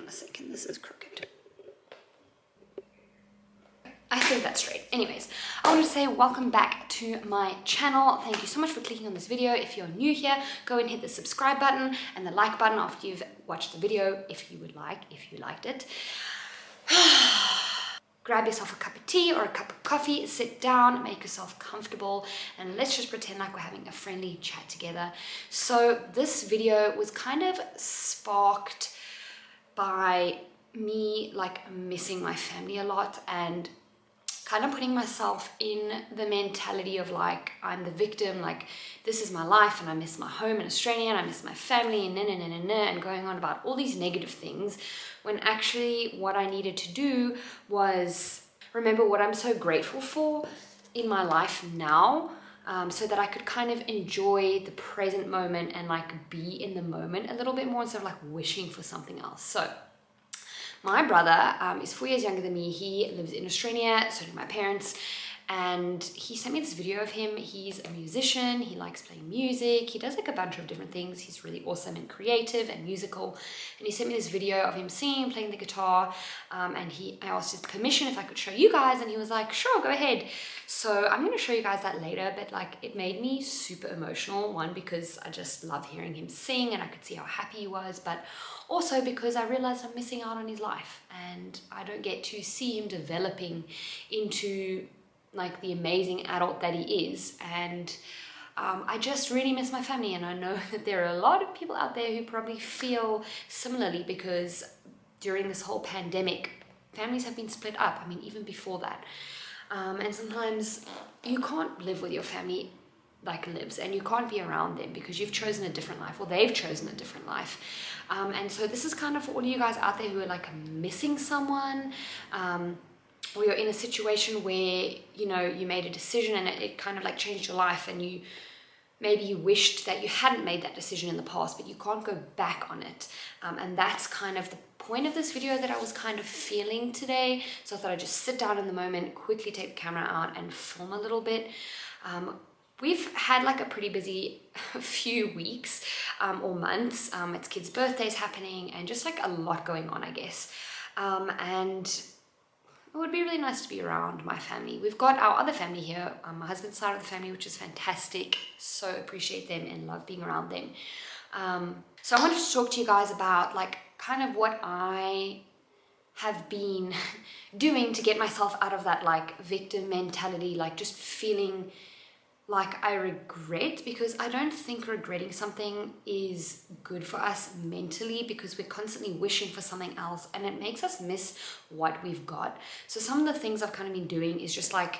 on a second, this is crooked. I think that's straight. Anyways, I wanted to say welcome back to my channel. Thank you so much for clicking on this video. If you're new here, go and hit the subscribe button and the like button after you've watched the video, if you would like, if you liked it. Grab yourself a cup of tea or a cup of coffee, sit down, make yourself comfortable, and let's just pretend like we're having a friendly chat together. So this video was kind of sparked by me like missing my family a lot and kind of putting myself in the mentality of like I'm the victim, like this is my life and I miss my home in Australia and I miss my family and going on about all these negative things, when actually what I needed to do was remember what I'm so grateful for in my life now, so that I could kind of enjoy the present moment and like be in the moment a little bit more instead of like wishing for something else. So my brother is 4 years younger than me. He lives in Australia, so do my parents. And he sent me this video of him. He's a musician. He likes playing music. He does like a bunch of different things. He's really awesome and creative and musical. And he sent me this video of him singing, playing the guitar. And I asked his permission if I could show you guys. And he was like, sure, go ahead. So I'm going to show you guys that later. But like it made me super emotional. One, because I just love hearing him sing and I could see how happy he was. But also because I realized I'm missing out on his life. And I don't get to see him developing into like the amazing adult that he is. And I just really miss my family, and I know that there are a lot of people out there who probably feel similarly, because during this whole pandemic families have been split up. I mean, even before that, and sometimes you can't live with your family like lives, and you can't be around them because you've chosen a different life or they've chosen a different life. And so this is kind of for all of you guys out there who are like missing someone, or you're in a situation where, you know, you made a decision and it kind of like changed your life, and maybe you wished that you hadn't made that decision in the past, but you can't go back on it. And that's kind of the point of this video that I was kind of feeling today. So I thought I'd just sit down in the moment, quickly take the camera out and film a little bit. We've had like a pretty busy few weeks or months. It's kids' birthdays happening and just like a lot going on, I guess. And it would be really nice to be around my family. We've got our other family here, my husband's side of the family, which is fantastic. So appreciate them and love being around them. So I wanted to talk to you guys about like kind of what I have been doing to get myself out of that like victim mentality, like just feeling like I regret, because I don't think regretting something is good for us mentally, because we're constantly wishing for something else and it makes us miss what we've got. So some of the things I've kind of been doing is just like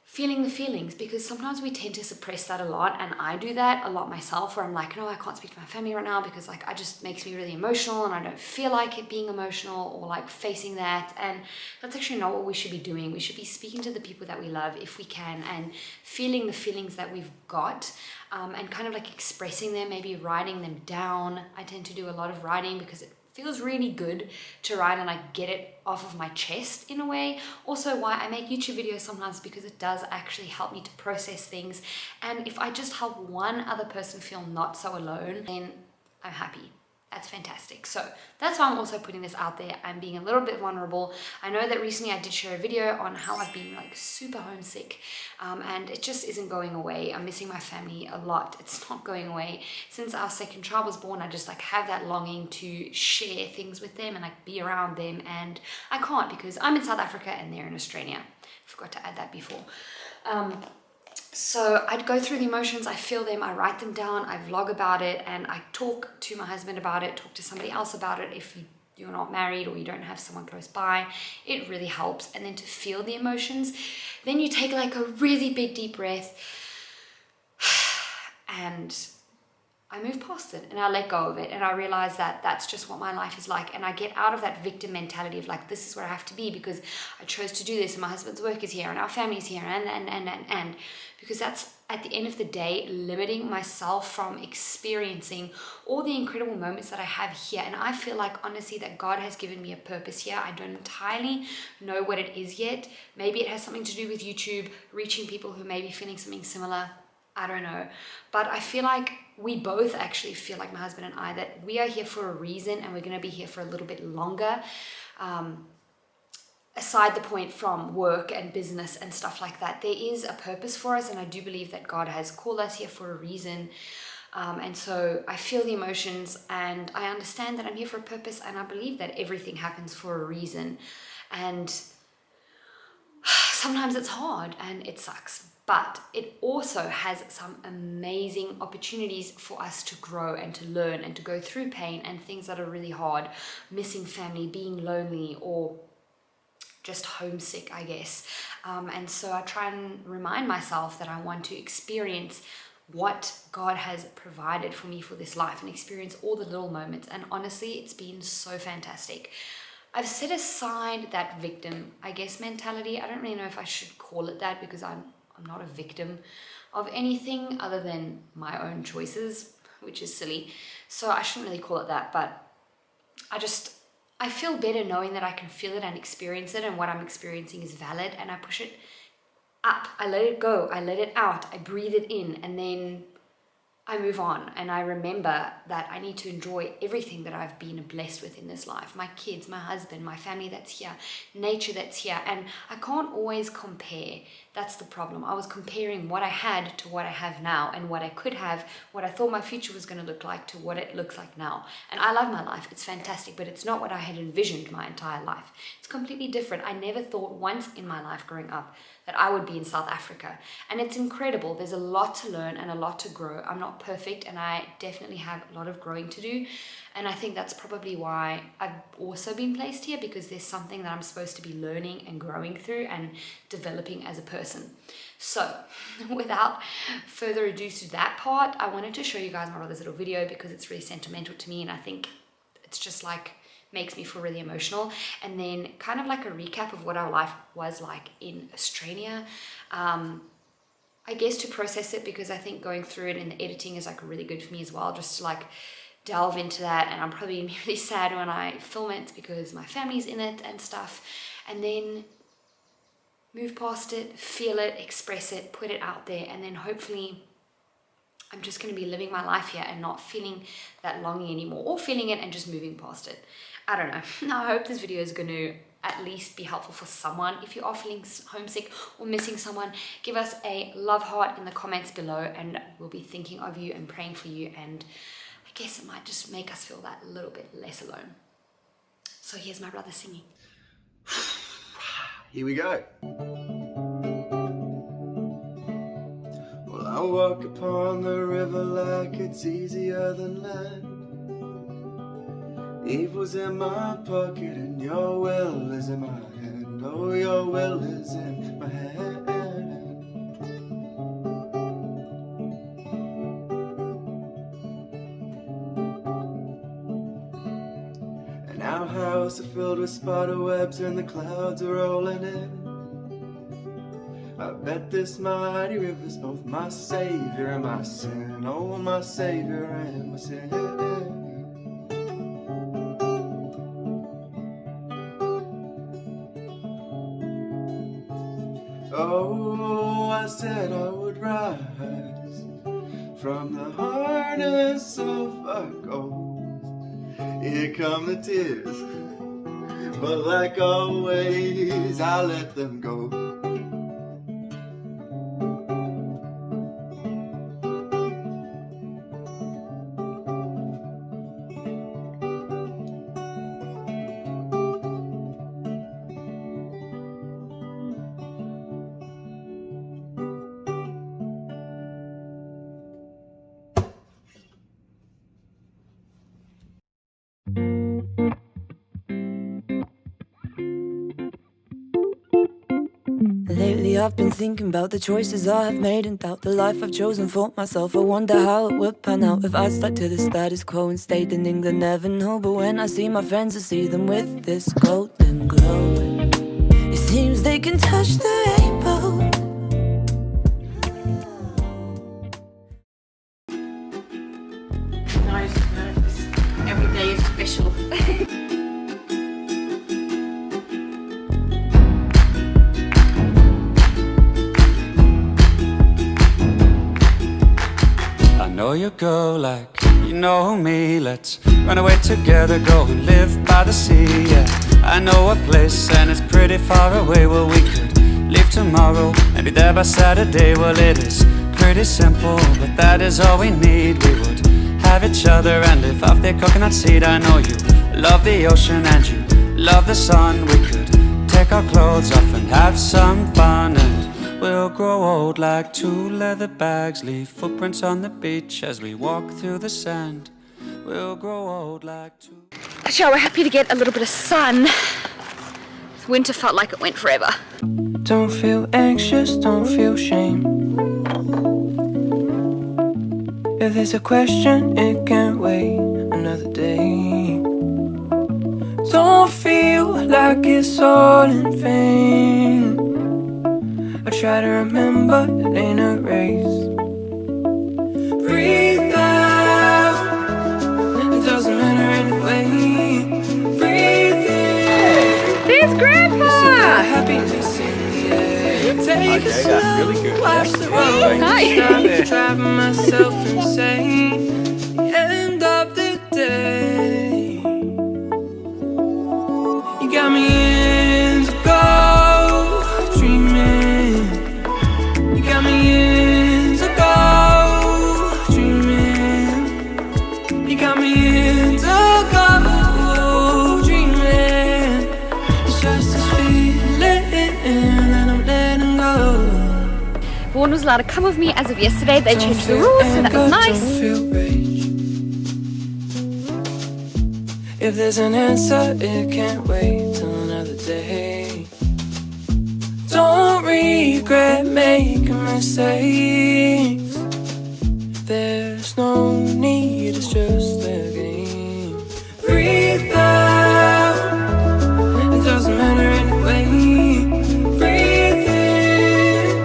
feeling the feelings, because sometimes we tend to suppress that a lot, and I do that a lot myself, where I'm like, no, I can't speak to my family right now because like it just makes me really emotional and I don't feel like it being emotional or like facing that. And that's actually not what we should be doing. We should be speaking to the people that we love if we can, and feeling the feelings that we've got, and kind of like expressing them, maybe writing them down. I tend to do a lot of writing because it feels really good to write and I get it off of my chest in a way. Also why I make YouTube videos sometimes, because it does actually help me to process things, and if I just help one other person feel not so alone, then I'm happy. That's fantastic. So that's why I'm also putting this out there. I'm being a little bit vulnerable. I know that recently I did share a video on how I've been like super homesick, and it just isn't going away. I'm missing my family a lot. It's not going away. Since our second child was born, I just like have that longing to share things with them and like be around them, and I can't because I'm in South Africa and they're in Australia. Forgot to add that before. So I'd go through the emotions, I feel them, I write them down, I vlog about it, and I talk to my husband about it, talk to somebody else about it if you're not married or you don't have someone close by. It really helps. And then to feel the emotions, then you take like a really big deep breath and I move past it and I let go of it, and I realize that that's just what my life is like, and I get out of that victim mentality of like, this is where I have to be because I chose to do this and my husband's work is here and our family's here and because that's at the end of the day limiting myself from experiencing all the incredible moments that I have here. And I feel like honestly that God has given me a purpose here. I don't entirely know what it is yet. Maybe it has something to do with YouTube, reaching people who may be feeling something similar. I don't know. But I feel like we both actually feel like, my husband and I, that we are here for a reason and we're going to be here for a little bit longer. Aside the point from work and business and stuff like that, there is a purpose for us, and I do believe that God has called us here for a reason. And so I feel the emotions, and I understand that I'm here for a purpose, and I believe that everything happens for a reason. And sometimes it's hard and it sucks, but it also has some amazing opportunities for us to grow and to learn and to go through pain and things that are really hard, missing family, being lonely, or just homesick, I guess. And so I try and remind myself that I want to experience what God has provided for me for this life and experience all the little moments. And honestly, it's been so fantastic. I've set aside that victim, I guess, mentality. I don't really know if I should call it that, because I'm not a victim of anything other than my own choices, which is silly. So I shouldn't really call it that, but I feel better knowing that I can feel it and experience it, and what I'm experiencing is valid, and I push it up. I let it go. I let it out. I breathe it in, and then I move on, and I remember that I need to enjoy everything that I've been blessed with in this life. My kids, my husband, my family that's here, nature that's here. And I can't always compare. That's the problem. I was comparing what I had to what I have now, and what I could have, what I thought my future was going to look like, to what it looks like now. And I love my life. It's fantastic, but it's not what I had envisioned my entire life. It's completely different. I never thought once in my life growing up that I would be in South Africa. And it's incredible. There's a lot to learn and a lot to grow. I'm not perfect, and I definitely have a lot of growing to do. And I think that's probably why I've also been placed here, because there's something that I'm supposed to be learning and growing through and developing as a person. So without further ado to that part, I wanted to show you guys my brother's little video, because it's really sentimental to me, and I think it's just like makes me feel really emotional. And then kind of like a recap of what our life was like in Australia, I guess, to process it, because I think going through it in the editing is like really good for me as well, just to like delve into that. And I'm probably gonna be really sad when I film it, because my family's in it and stuff, and then move past it, feel it, express it, put it out there, and then hopefully I'm just going to be living my life here and not feeling that longing anymore, or feeling it and just moving past it. I don't know. I hope this video is going to at least be helpful for someone. If you are feeling homesick or missing someone, give us a love heart in the comments below, and we'll be thinking of you and praying for you, and I guess it might just make us feel that little bit less alone. So here's my brother singing. Here we go. Well, I walk upon the river like it's easier than land. Eve was in my pocket and your will is in my hand. Oh, your will is in my hand. And our house is filled with spider webs and the clouds are rolling in. I bet this mighty river's both my savior and my sin. Oh, my savior and my sin. Oh, I said I would rise from the harness of our goals. Here come the tears, but like always, I let them go. Lately I've been thinking about the choices I have made and doubt the life I've chosen for myself. I wonder how it would pan out if I stuck to the status quo and stayed in England. Never know, but when I see my friends, I see them with this golden glow. It seems they can touch the rainbow. Nice. Every day is special. know you go like you know me. Let's run away together, go and live by the sea, yeah. I know a place and it's pretty far away. Well, we could leave tomorrow and be there by Saturday. Well, it is pretty simple, but that is all we need. We would have each other and live off the coconut seed. I know you love the ocean and you love the sun. We could take our clothes off and have some fun, and we'll grow old like two leather bags, leave footprints on the beach as we walk through the sand. We'll grow old like two... So we're happy to get a little bit of sun. Winter felt like it went forever. Don't feel anxious, don't feel shame. If there's a question, it can't wait another day. Don't feel like it's all in vain. I try to remember, it ain't a race. Breathe out, it doesn't matter anyway. Breathe in. There's Grandpa! It's about happiness in the air. Take it slow, really good. watch the road. Nice. Stop driving myself insane. The end of the day. You got me indigo, dreaming. You got me indigo, dreaming. You got me indigo, dreaming. It's just this feeling and I'm letting go. Vaughan was allowed to come with me as of yesterday. They changed the rules, so that was nice. Don't feel rich. If there's an answer, it can't wait till another day. Don't regret making mistakes. There's no need, it's just the game. Breathe out, it doesn't matter anyway. Breathe in,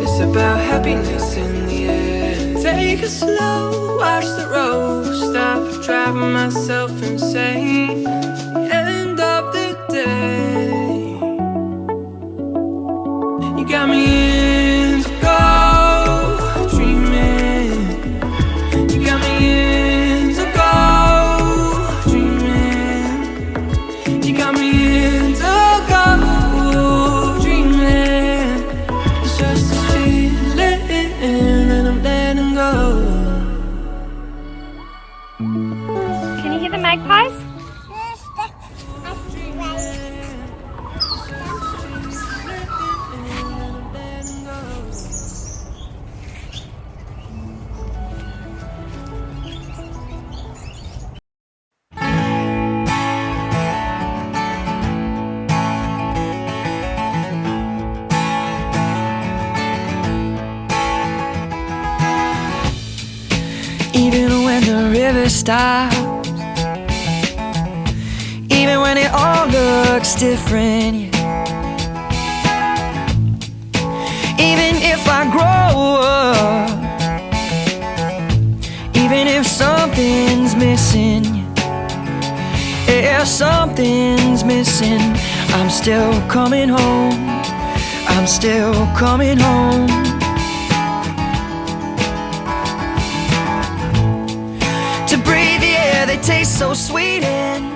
it's about happiness in the air. Take it slow, watch the road. Stop driving myself insane. The end of the day. You got me indigo, dreaming. You got me indigo, dreaming. You got me indigo, dreaming. It's just this feeling and I'm letting go. Can you hear the magpies? Even when the river stops, even when it all looks different, yeah. Even if I grow up, even if something's missing, yeah, something's missing, I'm still coming home, I'm still coming home. To breathe the air, they taste so sweet and